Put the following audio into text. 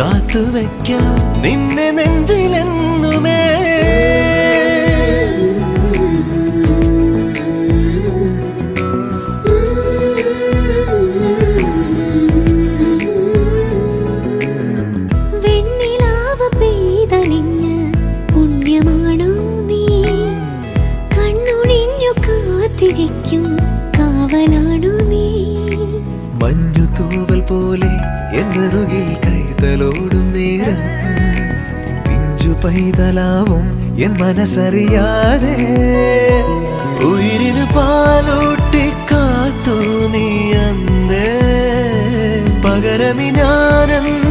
കാത്തുവയ്ക്കാം നിന്നെ നെഞ്ചിലെന്നുമേ. വെണ്ണിലാവ് പെയ്തലിഞ്ഞ് പുണ്യമാണോ നീ? കണ്ണുഴിഞ്ഞു കാത്തിരിക്കും കാവലാണോ നീ? മഞ്ഞു തൂവൽ പോലെ എന്നറുകിൽ കൈതലോടും നേരം പിഞ്ചു പൈതലാവും എൻ മനസ്സറിയാതെ. ഉയിരിന് പാലൂട്ടി കാത്തു നീ അന്നേ, പകരമി ഞാനെന്ന്